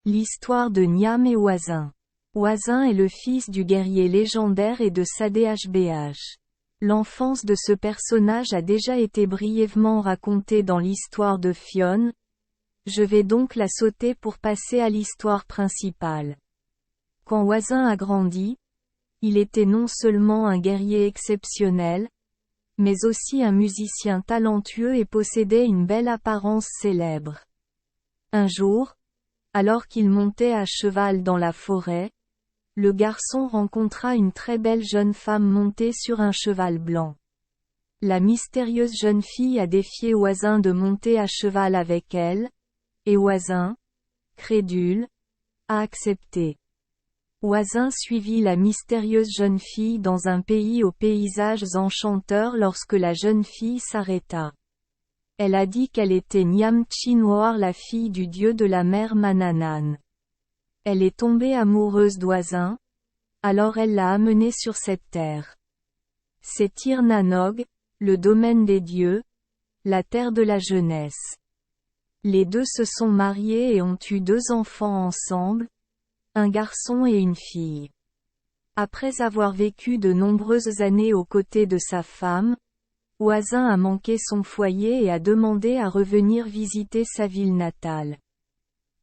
L'histoire de Niam et Oisin. Oisin est le fils du guerrier légendaire et de Sadehbh. L'enfance de ce personnage a déjà été brièvement racontée dans l'histoire de Fionn. Je vais donc la sauter pour passer à l'histoire principale. Quand Oisin a grandi, il était non seulement un guerrier exceptionnel, mais aussi un musicien talentueux et possédait une belle apparence célèbre. Un jour, alors qu'il montait à cheval dans la forêt, le garçon rencontra une très belle jeune femme montée sur un cheval blanc. La mystérieuse jeune fille a défié Oisin de monter à cheval avec elle, et Oisin, crédule, a accepté. Oisin suivit la mystérieuse jeune fille dans un pays aux paysages enchanteurs lorsque la jeune fille s'arrêta. Elle a dit qu'elle était Niam Chinoar, la fille du dieu de la mer Manannan. Elle est tombée amoureuse d'Oisin, alors elle l'a amené sur cette terre. C'est Tir Na Nog, le domaine des dieux, la terre de la jeunesse. Les deux se sont mariés et ont eu 2 enfants ensemble, un garçon et une fille. Après avoir vécu de nombreuses années aux côtés de sa femme, Oisin a manqué son foyer et a demandé à revenir visiter sa ville natale.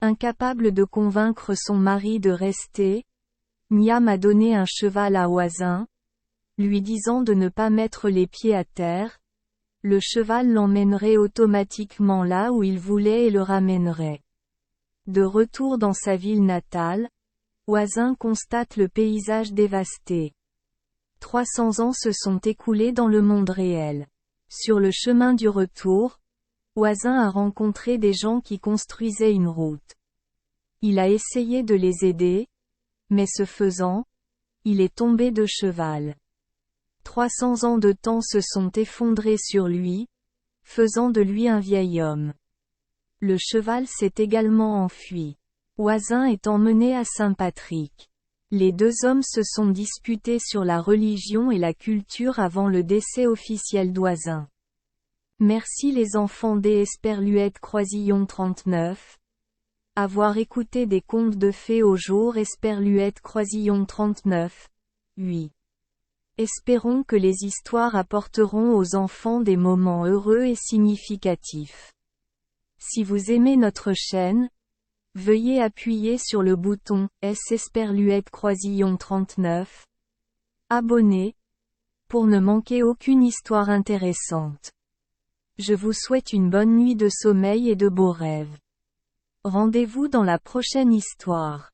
Incapable de convaincre son mari de rester, Niam a donné un cheval à Oisin, lui disant de ne pas mettre les pieds à terre. Le cheval l'emmènerait automatiquement là où il voulait et le ramènerait. De retour dans sa ville natale, Oisin constate le paysage dévasté. 300 ans se sont écoulés dans le monde réel. Sur le chemin du retour, Oisin a rencontré des gens qui construisaient une route. Il a essayé de les aider, mais ce faisant, il est tombé de cheval. 300 ans de temps se sont effondrés sur lui, faisant de lui un vieil homme. Le cheval s'est également enfui. Oisin est emmené à Saint-Patrick. Les 2 hommes se sont disputés sur la religion et la culture avant le décès officiel d'Oisin. Merci les enfants des Esperluette Croisillon 39. Avoir écouté des contes de fées au jour Esperluette Croisillon 39. 8. Espérons que les histoires apporteront aux enfants des moments heureux et significatifs. Si vous aimez notre chaîne, veuillez appuyer sur le bouton « S Esperluette Croisillon 39 » abonner, pour ne manquer aucune histoire intéressante. Je vous souhaite une bonne nuit de sommeil et de beaux rêves. Rendez-vous dans la prochaine histoire.